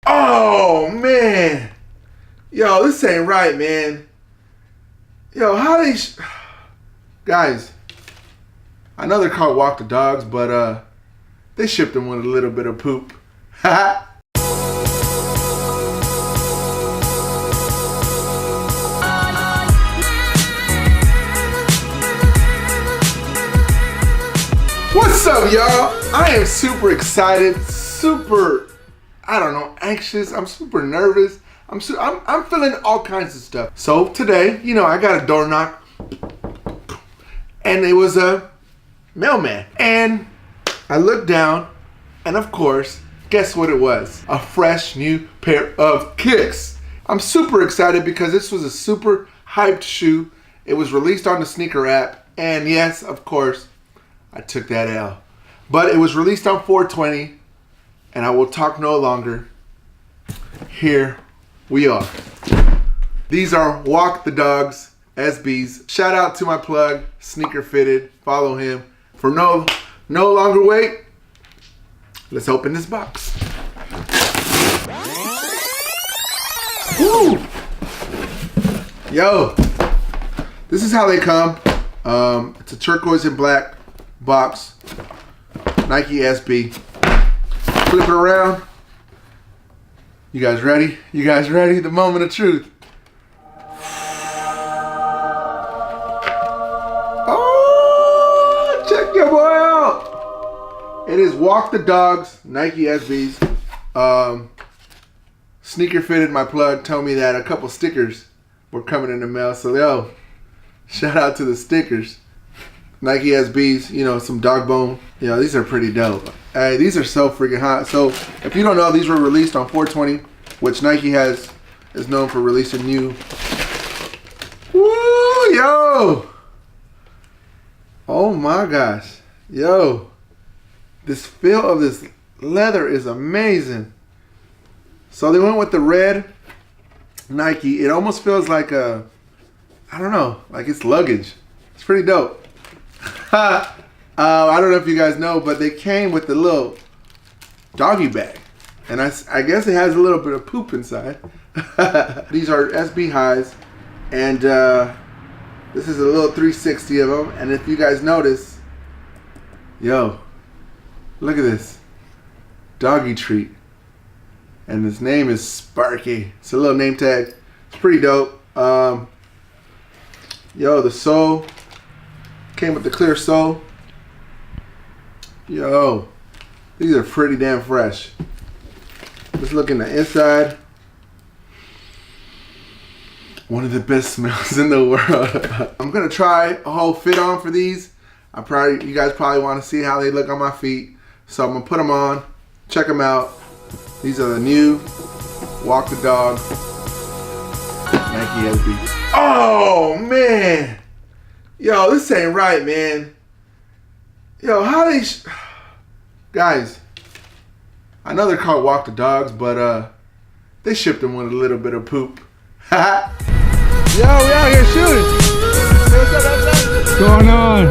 Oh, man. Yo, this ain't right, man. Yo, how they... Guys, I know they're called Walk the Dogs, but they shipped them with a little bit of poop. What's up, y'all? I am super excited, anxious. I'm super nervous. I'm feeling all kinds of stuff. So today, I got a door knock, and it was a mailman. And I looked down, and of course, guess what it was? A fresh new pair of kicks. I'm super excited because this was a super hyped shoe. It was released on the sneaker app, and yes, of course, I took that L. But it was released on 420, and I will talk no longer. Here we are. These are Walk the Dogs SBs. Shout out to my plug, Sneaker Fitted. Follow him. For no longer wait, let's open this box. Woo! Yo, this is how they come. It's a turquoise and black box, Nike SB. Flip it around. You guys ready? You guys ready? The moment of truth. Oh, check your boy out. It is Walk the Dogs Nike SBs. Sneaker Fitted, my plug, told me that a couple stickers were coming in the mail. So yo, shout out to the stickers. Nike SBs, some dog bone. These are pretty dope. Hey, these are so freaking hot. So, if you don't know, these were released on 420, which Nike is known for releasing new. Woo, yo! Oh my gosh. Yo. This feel of this leather is amazing. So, they went with the red Nike. It almost feels like like it's luggage. It's pretty dope. I don't know if you guys know, but they came with the little doggy bag, and I guess it has a little bit of poop inside. These are SB highs, and this is a little 360 of them. And if you guys notice, yo, look at this doggy treat, and his name is Sparky. It's a little name tag. It's pretty dope. Yo, the sole came with the clear sole. Yo, these are pretty damn fresh. Let's look in the inside. One of the best smells in the world. I'm gonna try a whole fit on for these. You guys probably want to see how they look on my feet. So I'm gonna put them on, check them out. These are the new Walk the Dog Nike SB. Oh man. Yo, this ain't right, man. Yo, how they... Guys, I know they're called Walk the Dogs, but they shipped them with a little bit of poop. Yo, we out here shooting. What's going on?